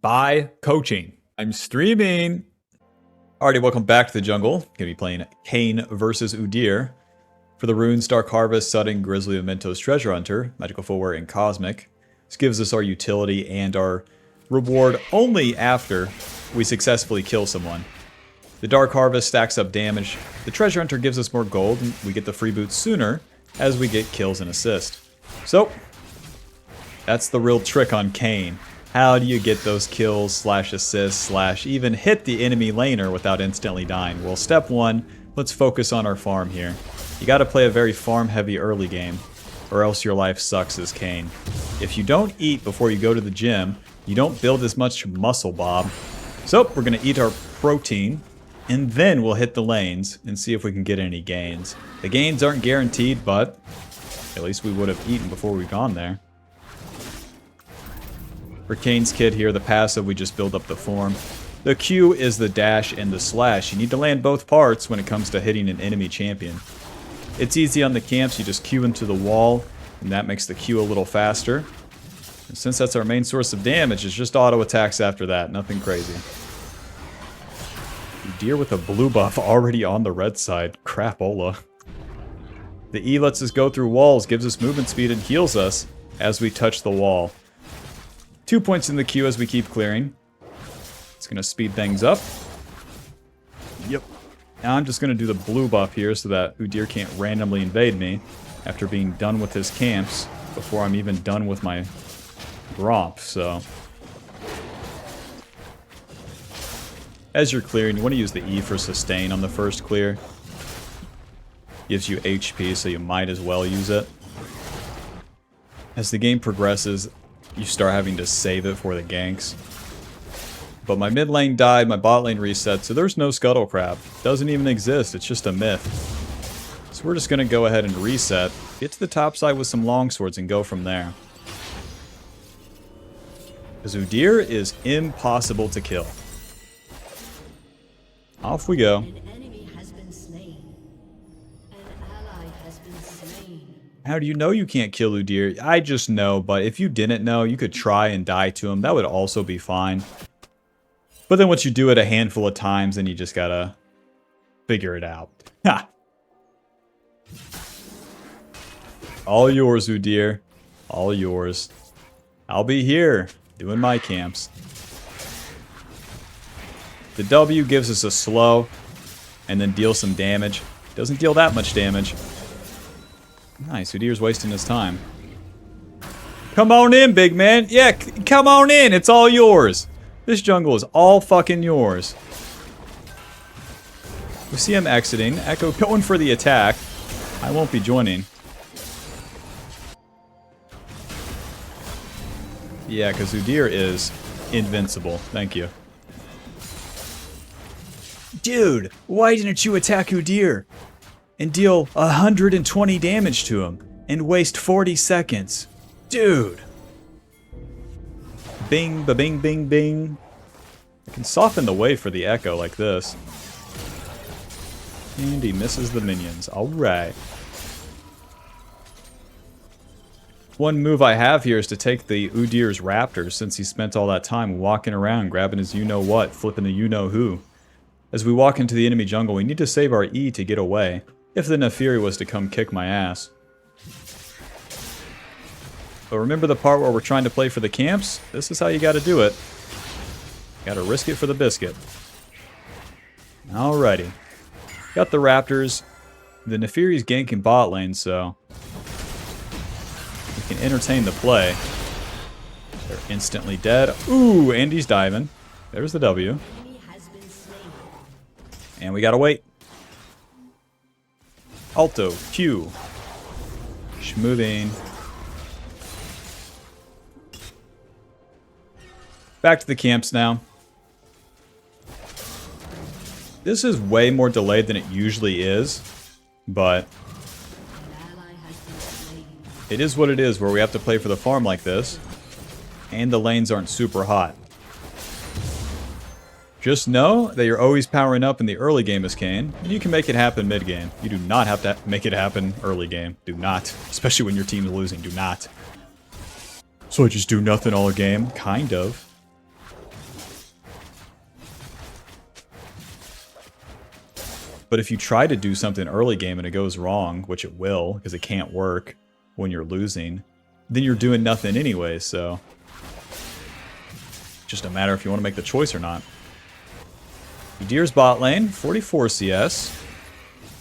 by coaching. I'm streaming. Alrighty, welcome back to the jungle. Gonna be playing Kayn versus Udyr for the runes Dark Harvest, Sudden, Grizzly, Mementos, Treasure Hunter, Magical Footwear, and Cosmic. This gives us our utility and our reward only after we successfully kill someone. The Dark Harvest stacks up damage. The Treasure Hunter gives us more gold, and we get the free boots sooner as we get kills and assist. So, that's the real trick on Kayn. How do you get those kills slash assists slash even hit the enemy laner without instantly dying? Well, step one, let's focus on our farm here. You gotta play a very farm heavy early game, or else your life sucks as Kayn. If you don't eat before you go to the gym, you don't build as much muscle, Bob. So, we're gonna eat our protein, and then we'll hit the lanes and see if we can get any gains. The gains aren't guaranteed, but at least we would have eaten before we've gone there. For Kayn's kit here, the passive, we just build up the form. The Q is the dash and the slash. You need to land both parts when it comes to hitting an enemy champion. It's easy on the camps, you just Q into the wall, and that makes the Q a little faster. And since that's our main source of damage, it's just auto attacks after that, nothing crazy. Udyr with a blue buff already on the red side. Crapola. The E lets us go through walls, gives us movement speed, and heals us as we touch the wall. 2 points in the queue as we keep clearing. It's going to speed things up. Yep. Now I'm just going to do the blue buff here so that Udyr can't randomly invade me after being done with his camps before I'm even done with my romp, so. As you're clearing, you want to use the E for sustain on the first clear. Gives you HP, so you might as well use it. As the game progresses, you start having to save it for the ganks. But my mid lane died, my bot lane reset, so there's no scuttle crab. Doesn't even exist, it's just a myth. So we're just going to go ahead and reset, get to the top side with some longswords and go from there. Because Udyr is impossible to kill. Off we go. How do you know you can't kill Udyr? I just know, but if you didn't know, you could try and die to him. That would also be fine. But then once you do it a handful of times, then you just gotta figure it out. Ha! All yours, Udyr. All yours. I'll be here, doing my camps. The W gives us a slow, and then deals some damage. Doesn't deal that much damage. Nice, Udyr's wasting his time. Come on in, big man. Yeah, come on in. It's all yours. This jungle is all fucking yours. We see him exiting. Echo going for the attack. I won't be joining. Yeah, because Udyr is invincible. Thank you. Dude, why didn't you attack Udyr and deal 120 damage to him and waste 40 seconds? Dude. Bing, ba-bing, bing, bing. I can soften the way for the Echo like this. And he misses the minions. Alright. One move I have here is to take the Udyr's Raptors, since he spent all that time walking around, grabbing his you-know-what, flipping the you-know-who. As we walk into the enemy jungle, we need to save our E to get away, if the Nephiri was to come kick my ass. But remember the part where we're trying to play for the camps? This is how you gotta do it. Gotta risk it for the biscuit. Alrighty. Got the Raptors. The Nephiri's ganking bot lane, so we can entertain the play. They're instantly dead. Ooh, and he's diving. There's the W. And we gotta wait. Alto, Q. Schmoving. Back to the camps now. This is way more delayed than it usually is, but it is what it is, where we have to play for the farm like this, and the lanes aren't super hot. Just know that you're always powering up in the early game as Kayn, and you can make it happen mid-game. You do not have to make it happen early game. Do not. Especially when your team's losing. Do not. So I just do nothing all game? Kind of. But if you try to do something early game and it goes wrong, which it will, because it can't work when you're losing, then you're doing nothing anyway, so... just a matter if you want to make the choice or not. Deer's bot lane, 44 CS.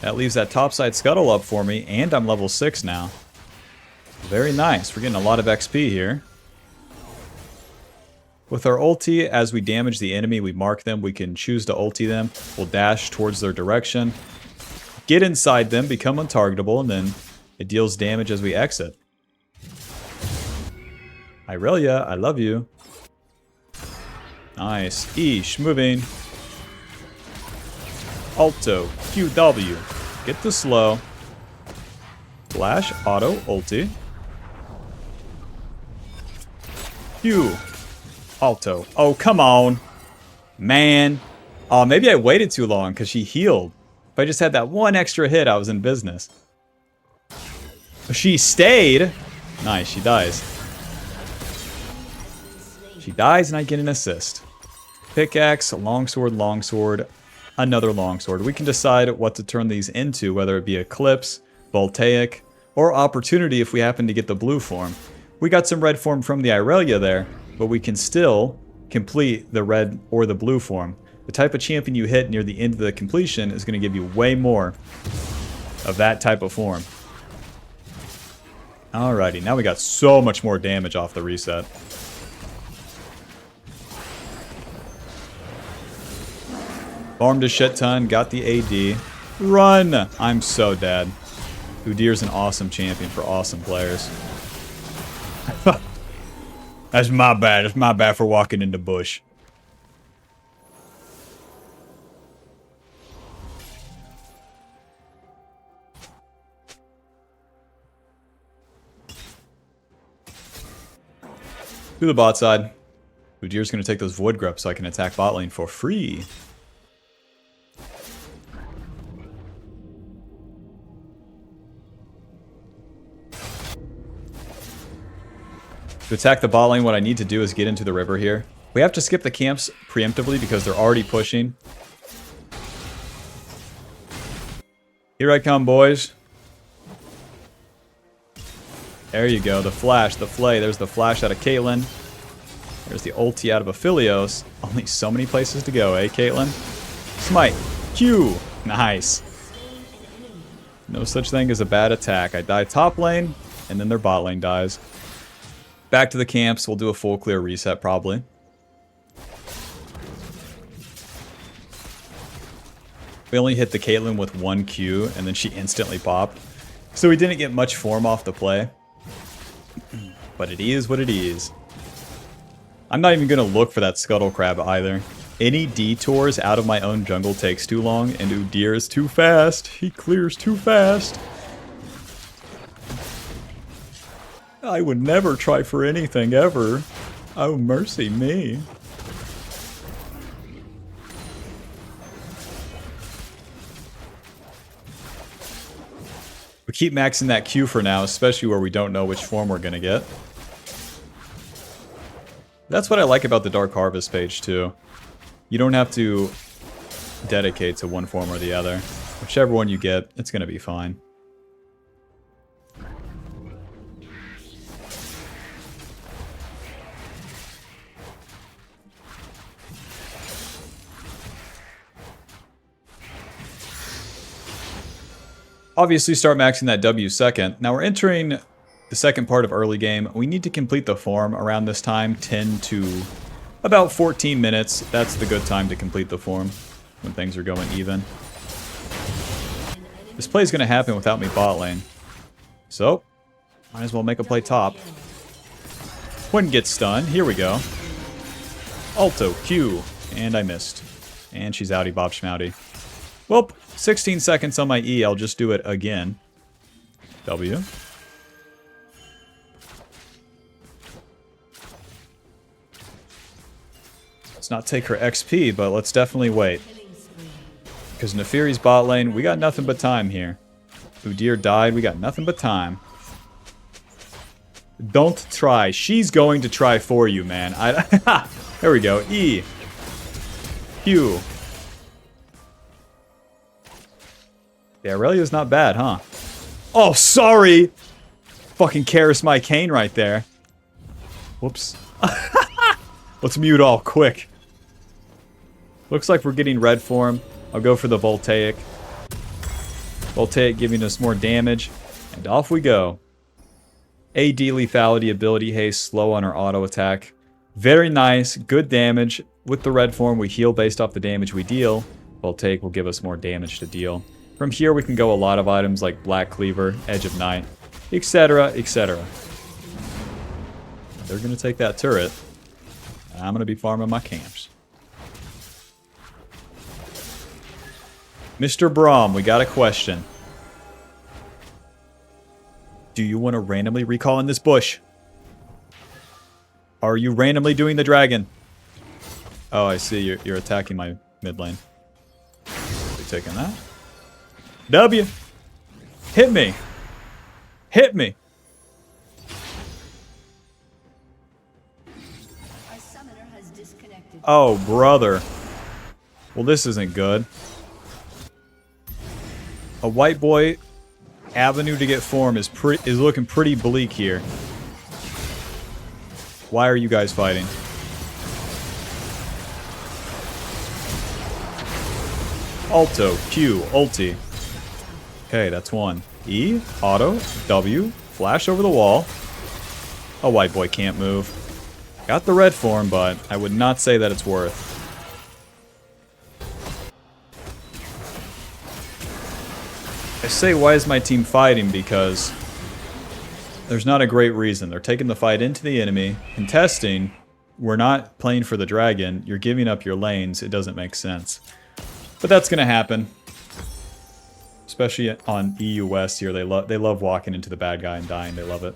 That leaves that topside scuttle up for me, and I'm level 6 now. Very nice. We're getting a lot of XP here. With our ulti, as we damage the enemy, we mark them. We can choose to ulti them. We'll dash towards their direction. Get inside them, become untargetable, and then it deals damage as we exit. Irelia, I love you. Nice. Eesh, moving. Alto, QW. Get the slow. Flash, auto, ulti. Q. Alto. Oh, come on. Man. Oh, maybe I waited too long because she healed. If I just had that one extra hit, I was in business. She stayed. Nice, she dies. She dies and I get an assist. Pickaxe, longsword, another longsword. We can decide what to turn these into, whether it be Eclipse, Voltaic, or Opportunity if we happen to get the blue form. We got some red form from the Irelia there, but we can still complete the red or the blue form. The type of champion you hit near the end of the completion is going to give you way more of that type of form. Alrighty, now we got so much more damage off the reset. Farmed a shit ton, got the AD. Run! I'm so dead. Udyr's an awesome champion for awesome players. That's my bad. It's my bad for walking in the bush. To the bot side. Udyr's going to take those Void Grubs so I can attack bot lane for free. To attack the bot lane, what I need to do is get into the river here. We have to skip the camps preemptively because they're already pushing. Here I come, boys. There you go, the flash, the flay. There's the flash out of Caitlyn. There's the ulti out of Aphelios. Only so many places to go, eh, Caitlyn? Smite. Q. Nice. No such thing as a bad attack. I die top lane, and then their bot lane dies. Back to the camps. We'll do a full clear reset, probably. We only hit the Caitlyn with one Q, and then she instantly popped. So we didn't get much form off the play. But it is what it is. I'm not even going to look for that Scuttle Crab either. Any detours out of my own jungle takes too long, and Udyr is too fast. He clears too fast. I would never try for anything ever. Oh, mercy me. We keep maxing that Q for now, especially where we don't know which form we're going to get. That's what I like about the Dark Harvest page, too. You don't have to dedicate to one form or the other. Whichever one you get, it's going to be fine. Obviously start maxing that W second. Now we're entering the second part of early game. We need to complete the form around this time, 10 to about 14 minutes. That's the good time to complete the form when things are going even. This play is going to happen without me bot lane. So, might as well make a play top. Wouldn't get stunned. Here we go. Alto, Q, and I missed. And she's outie Bob Schmouty. Well, 16 seconds on my E, I'll just do it again. W. Let's not take her XP, but let's definitely wait. Because Nefiri's bot lane, we got nothing but time here. Udyr died, we got nothing but time. Don't try. She's going to try for you, man. There we go. E. Q. Yeah, Aurelia's not bad, huh? Oh, sorry! Fucking Karis my Kane right there. Whoops. Let's mute all quick. Looks like we're getting red form. I'll go for the voltaic. Voltaic giving us more damage. And off we go. AD lethality, ability haste, slow on our auto attack. Very nice, good damage. With the red form, we heal based off the damage we deal. Voltaic will give us more damage to deal. From here, we can go a lot of items like Black Cleaver, Edge of Night, etc., etc. They're going to take that turret. And I'm going to be farming my camps. Mr. Braum, we got a question. Do you want to randomly recall in this bush? Are you randomly doing the dragon? Oh, I see. You're attacking my mid lane. Are you taking that? W. Hit me. Hit me. Oh, brother. Well, this isn't good. A white boy avenue to get form is looking pretty bleak here. Why are you guys fighting? Alto, Q, ulti. Okay, that's one. E, auto, W, flash over the wall. A white boy can't move. Got the red form, but I would not say that it's worth. I say, why is my team fighting? Because there's not a great reason. They're taking the fight into the enemy, contesting. We're not playing for the dragon. You're giving up your lanes. It doesn't make sense. But that's going to happen. Especially on EU West here. They love walking into the bad guy and dying. They love it.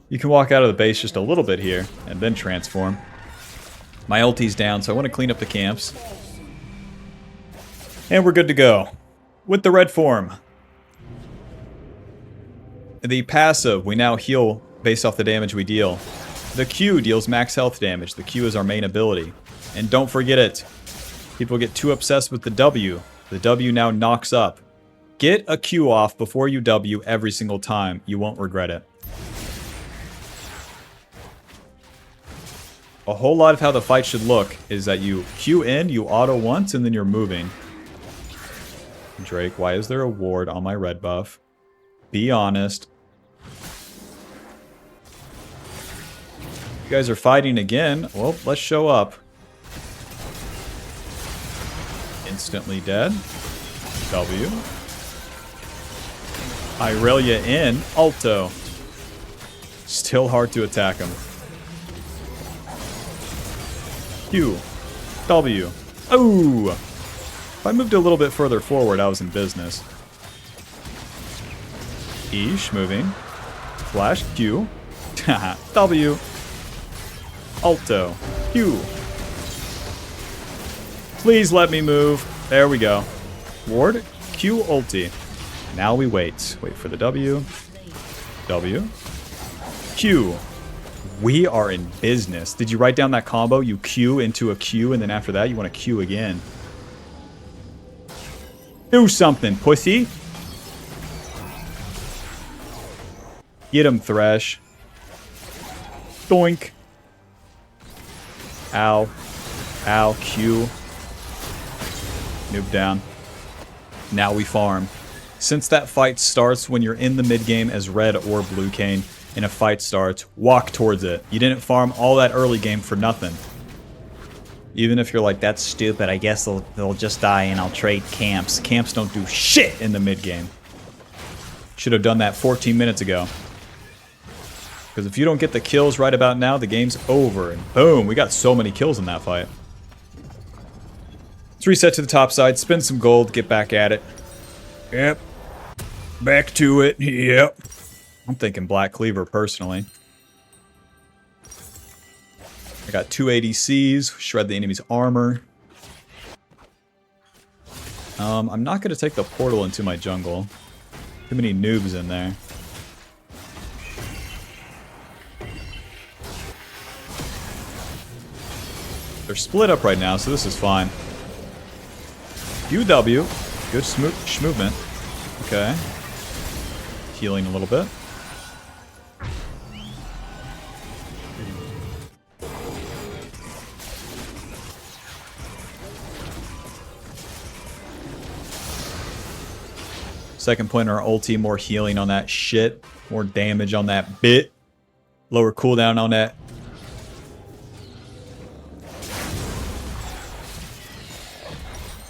You can walk out of the base just a little bit here and then transform. My ulti's down, so I want to clean up the camps. And we're good to go. With the red form. The passive, we now heal based off the damage we deal. The Q deals max health damage. The Q is our main ability. And don't forget it. People get too obsessed with the W. The W now knocks up. Get a Q off before you W every single time. You won't regret it. A whole lot of how the fight should look is that you Q in, you auto once, and then you're moving. Drake, why is there a ward on my red buff? Be honest. You guys are fighting again. Well, let's show up. Instantly dead. W. Irelia in. Alto. Still hard to attack him. Q. W. Oh! If I moved a little bit further forward, I was in business. Eesh, moving. Flash, Q. W. Alto. Q. Please let me move. There we go. Ward, Q, ulti. Now we wait. Wait for the W. W. Q. We are in business. Did you write down that combo? You Q into a Q, and then after that, you want to Q again. Do something, pussy. Get him, Thresh. Doink. Ow. Ow, Q. Noob down. Now we farm. Since that fight starts when you're in the mid game as red or blue Kayn, and a fight starts, walk towards it. You didn't farm all that early game for nothing. Even if you're like, that's stupid, I guess they'll just die and I'll trade camps. Camps don't do shit in the mid game. Should have done that 14 minutes ago. Because if you don't get the kills right about now, the game's over. And boom, we got so many kills in that fight. Let's reset to the top side, spend some gold, get back at it. Yep. Back to it, yep. I'm thinking Black Cleaver, personally. I got 2 ADCs, shred the enemy's armor. I'm not going to take the portal into my jungle. Too many noobs in there. They're split up right now, so this is fine. UW, good movement. Okay. Healing a little bit. Second point on our ulti, more healing on that shit. More damage on that bit. Lower cooldown on that.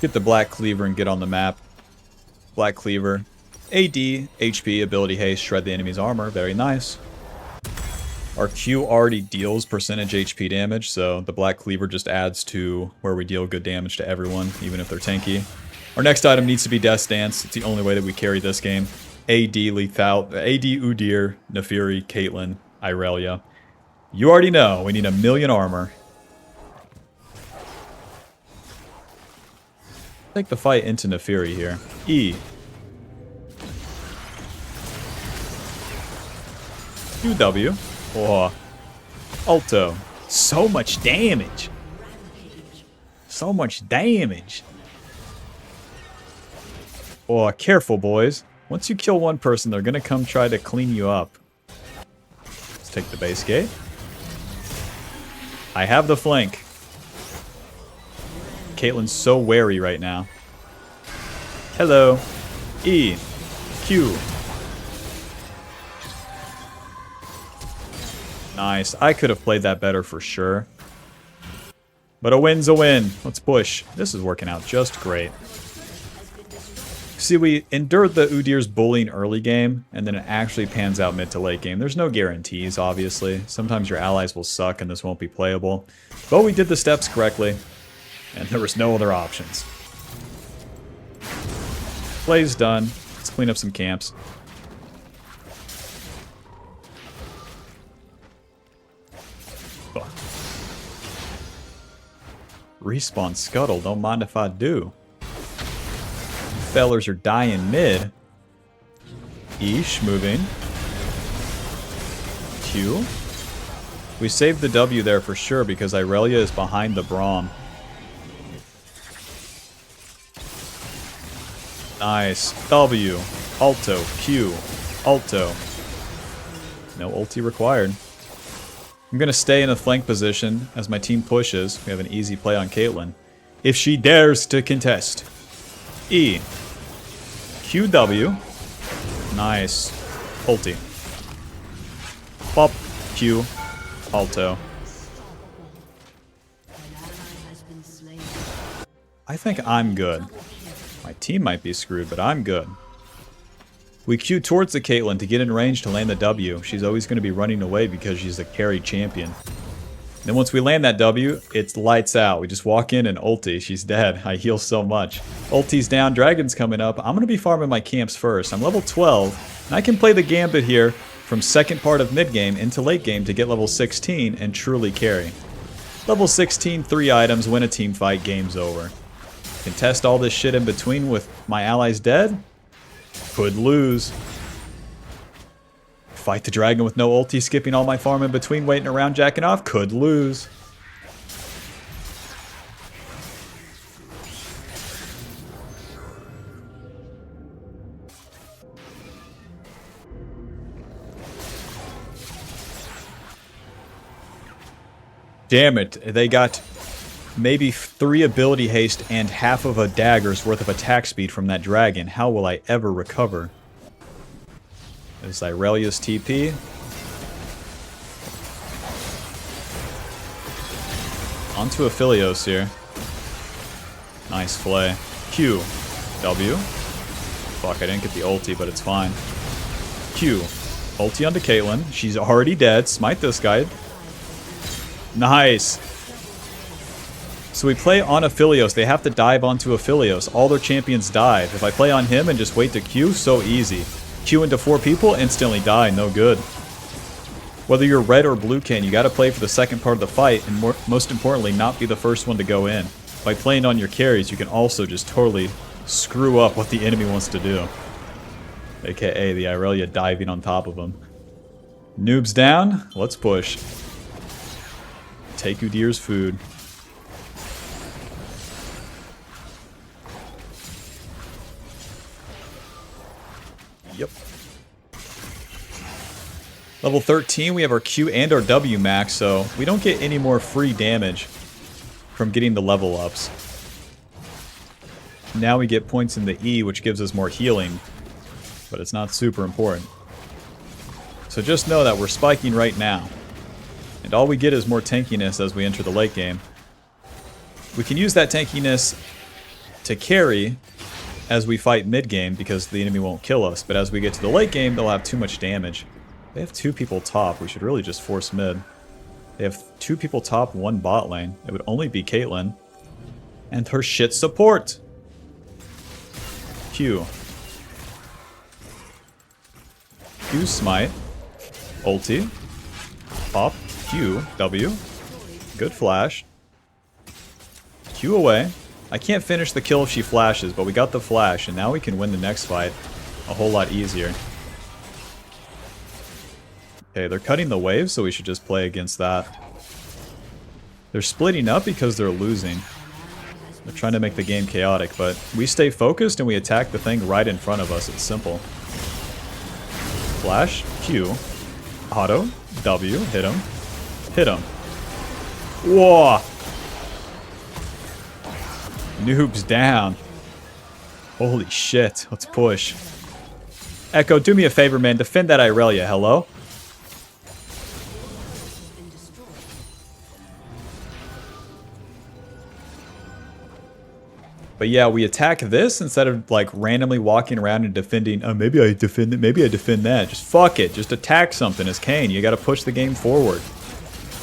Get the Black Cleaver and get on the map. Black Cleaver. AD, HP, ability haste, shred the enemy's armor. Very nice. Our Q already deals percentage HP damage, so the Black Cleaver just adds to where we deal good damage to everyone, even if they're tanky. Our next item needs to be Death Stance. It's the only way that we carry this game. AD, Lethal, AD, Udyr, Naafiri, Caitlyn, Irelia. You already know, we need 1,000,000 armor. Take the fight into Naafiri here. E. QW. Oh. Alto. So much damage. So much damage. Oh, careful, boys. Once you kill one person, they're gonna come try to clean you up. Let's take the base gate. I have the flank. Caitlyn's so wary right now. Hello. E. Q. Nice. I could have played that better for sure. But a win's a win. Let's push. This is working out just great. See, we endured the Udyr's bullying early game, and then it actually pans out mid to late game. There's no guarantees, obviously. Sometimes your allies will suck and this won't be playable. But we did the steps correctly, and there was no other options. Play's done. Let's clean up some camps. Oh. Respawn Scuttle, don't mind if I do. Fellers are dying mid. Eesh, moving. Q. We saved the W there for sure because Irelia is behind the Braum. Nice. W. Alto. Q. Alto. No ulti required. I'm going to stay in a flank position as my team pushes. We have an easy play on Caitlyn. If she dares to contest. E. QW. Nice. Ulti. Pop. Q. Alto. I think I'm good. My team might be screwed, but I'm good. We Q towards the Caitlyn to get in range to land the W. She's always going to be running away because she's a carry champion. Then once we land that W, it's lights out. We just walk in and ulti. She's dead. I heal so much. Ulti's down. Dragon's coming up. I'm going to be farming my camps first. I'm level 12, and I can play the Gambit here from second part of mid-game into late game to get level 16 and truly carry. Level 16, 3 items, win a team fight, game's over. Contest all this shit in between with my allies dead? Could lose. Fight the dragon with no ulti, skipping all my farm in between, waiting around, jacking off. Could lose. Damn it. They got maybe 3 ability haste and half of a dagger's worth of attack speed from that dragon. How will I ever recover? There's Irelia's TP. Onto Aphelios here. Nice play. Q. W. Fuck, I didn't get the ulti, but it's fine. Q. Ulti onto Caitlyn. She's already dead. Smite this guy. Nice. So we play on Aphelios. They have to dive onto Aphelios. All their champions dive. If I play on him and just wait to Q, so easy. Q into 4 people, instantly die, no good. Whether you're red or blue Kayn, you gotta play for the second part of the fight, and most importantly, not be the first one to go in. By playing on your carries, you can also just totally screw up what the enemy wants to do. AKA the Irelia diving on top of him. Noobs down, let's push. Take Udyr's food. Yep. Level 13, we have our Q and our W max, so we don't get any more free damage from getting the level ups. Now we get points in the E, which gives us more healing, but it's not super important. So just know that we're spiking right now. And all we get is more tankiness as we enter the late game. We can use that tankiness to carry as we fight mid game because the enemy won't kill us, but as we get to the late game, they'll have too much damage. They have 2 people top. We should really just force mid. They have 2 people top, 1 bot lane. It would only be Caitlyn. And her shit support. Q. Q smite. Ulti. Pop. Q. W. Good flash. Q away. I can't finish the kill if she flashes, but we got the flash, and now we can win the next fight a whole lot easier. Okay, they're cutting the wave, so we should just play against that. They're splitting up because they're losing. They're trying to make the game chaotic, but we stay focused and we attack the thing right in front of us. It's simple. Flash, Q, auto, W, hit him, hit him. Whoa! Noobs down. Holy shit, let's push. Echo, do me a favor, man. Defend that Irelia, hello? But yeah, we attack this instead of like randomly walking around and defending, oh, maybe I defend it, maybe I defend that. Just fuck it. Just attack something as Kayn. You got to push the game forward.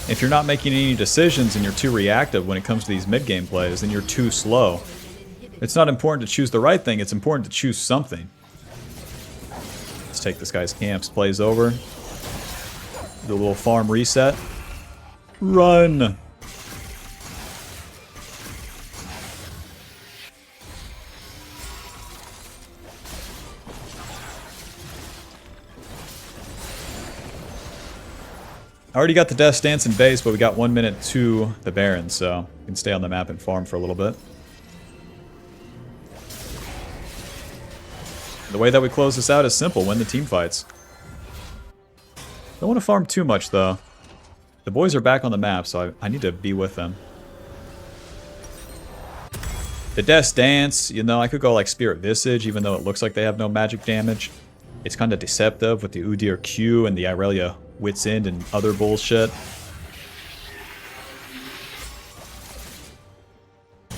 If you're not making any decisions and you're too reactive when it comes to these mid-game plays, then you're too slow. It's not important to choose the right thing, it's important to choose something. Let's take this guy's camps. Plays over. Do a little farm reset. Run! I already got the Death Stance in base, but we got 1 minute to the Baron, so we can stay on the map and farm for a little bit. The way that we close this out is simple, win the team fights. Don't want to farm too much, though. The boys are back on the map, so I need to be with them. The Death Dance, you know, I could go like Spirit Visage, even though it looks like they have no magic damage. It's kind of deceptive with the Udyr Q and the Irelia Wit's End and other bullshit.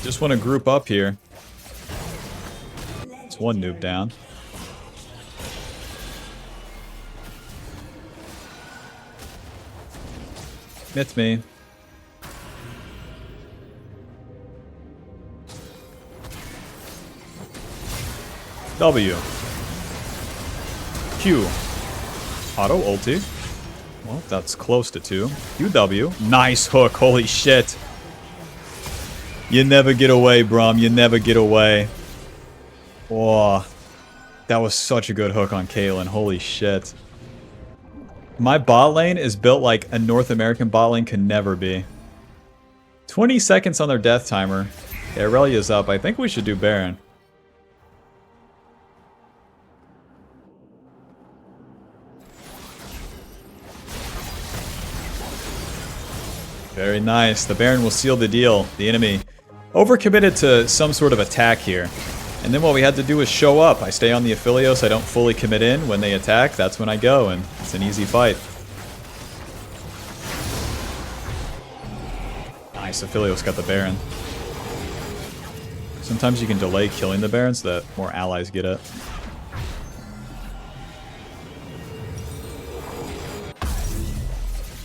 Just want to group up here. It's 1 noob down. It's me. W. Q. Auto ulti. Well, that's close to 2. QW. Nice hook. Holy shit. You never get away, Brum. You never get away. Whoa. That was such a good hook on Caitlyn. Holy shit. My bot lane is built like a North American bot lane can never be. 20 seconds on their death timer. Yeah, Aurelia's up. I think we should do Baron. Very nice. The Baron will seal the deal. The enemy overcommitted to some sort of attack here. And then what we had to do is show up. I stay on the Aphelios. I don't fully commit in. When they attack, that's when I go, and it's an easy fight. Nice. Aphelios got the Baron. Sometimes you can delay killing the Baron so that more allies get it.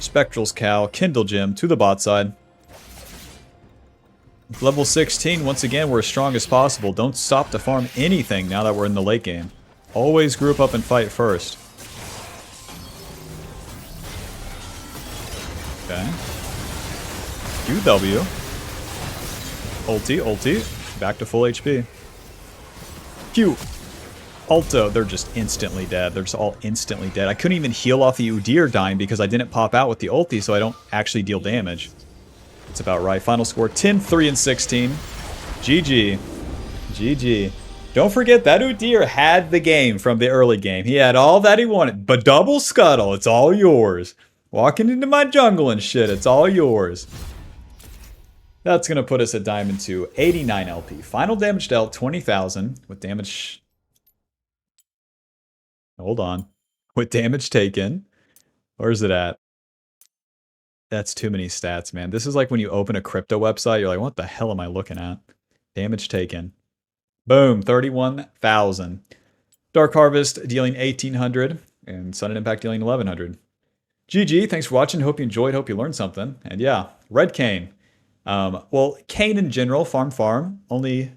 Spectral's Cow, Kindle Gem to the bot side. Level 16, once again, we're as strong as possible. Don't stop to farm anything now that we're in the late game. Always group up and fight first. Okay. QW. Ulti, ulti. Back to full HP. Q. Alto, they're just instantly dead. They're just all instantly dead. I couldn't even heal off the Udyr dying because I didn't pop out with the ulti, so I don't actually deal damage. That's about right. Final score, 10, 3, and 16. GG. GG. Don't forget that Udyr had the game from the early game. He had all that he wanted. But double scuttle, it's all yours. Walking into my jungle and shit, it's all yours. That's going to put us at Diamond 2, 89 LP. Final damage dealt, 20,000. With damage... Hold on. With damage taken. Where's it at? That's too many stats, man. This is like when you open a crypto website, you're like, what the hell am I looking at? Damage taken. Boom, 31,000. Dark Harvest dealing 1,800. And Sudden Impact dealing 1,100. GG, thanks for watching. Hope you enjoyed. Hope you learned something. And yeah, Red Kayn. Well, Kayn in general, farm. Only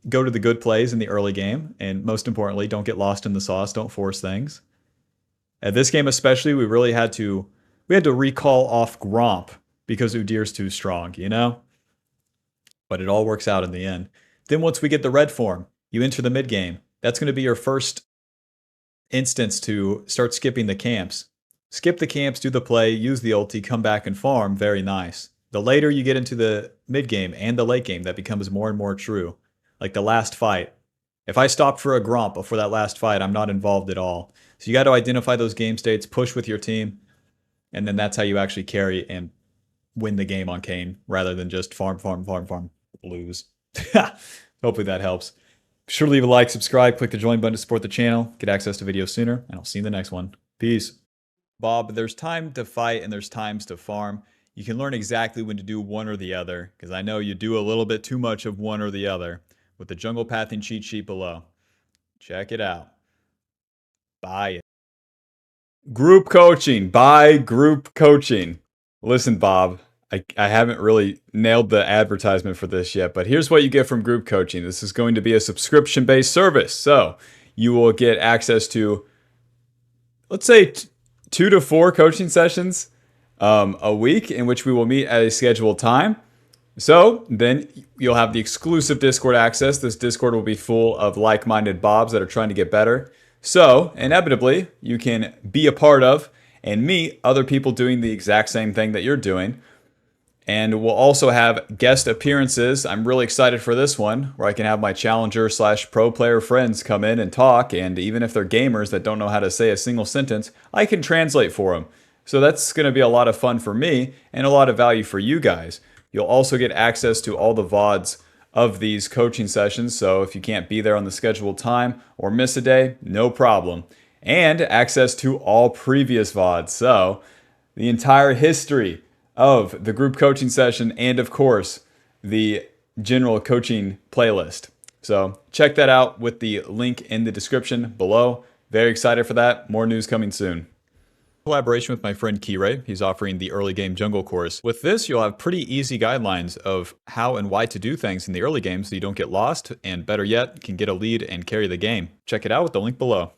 go to the good plays in the early game. And most importantly, don't get lost in the sauce. Don't force things. At this game especially, we really had to recall off Gromp because Udyr's too strong, you know? But it all works out in the end. Then once we get the red form, you enter the mid game. That's going to be your first instance to start skipping the camps. Skip the camps, do the play, use the ulti, come back and farm. Very nice. The later you get into the mid game and the late game, that becomes more and more true. Like the last fight. If I stopped for a Gromp before that last fight, I'm not involved at all. So you got to identify those game states, push with your team, and then that's how you actually carry and win the game on Kayn, rather than just farm, lose. Hopefully that helps. Be sure to leave a like, subscribe, click the join button to support the channel, get access to videos sooner, and I'll see you in the next one. Peace. Bob, there's time to fight and there's times to farm. You can learn exactly when to do one or the other, because I know you do a little bit too much of one or the other, with the jungle pathing cheat sheet below. Check it out. Buy it. Group coaching. Buy group coaching. Listen, Bob, I haven't really nailed the advertisement for this yet, but here's what you get from group coaching. This is going to be a subscription-based service. So you will get access to, let's say, 2 to 4 coaching sessions a week in which we will meet at a scheduled time. So then you'll have the exclusive Discord access. This Discord will be full of like-minded Bobs that are trying to get better. So inevitably, you can be a part of and meet other people doing the exact same thing that you're doing. And we'll also have guest appearances. I'm really excited for this one, where I can have my challenger/pro player friends come in and talk. And even if they're gamers that don't know how to say a single sentence, I can translate for them. So that's going to be a lot of fun for me and a lot of value for you guys. You'll also get access to all the VODs of these coaching sessions. So if you can't be there on the scheduled time or miss a day, no problem. And access to all previous VODs. So the entire history of the group coaching session and, of course, the general coaching playlist. So check that out with the link in the description below. Very excited for that. More news coming soon. Collaboration with my friend Kirei. He's offering the early game jungle course. With this, you'll have pretty easy guidelines of how and why to do things in the early game so you don't get lost, and better yet, can get a lead and carry the game. Check it out with the link below.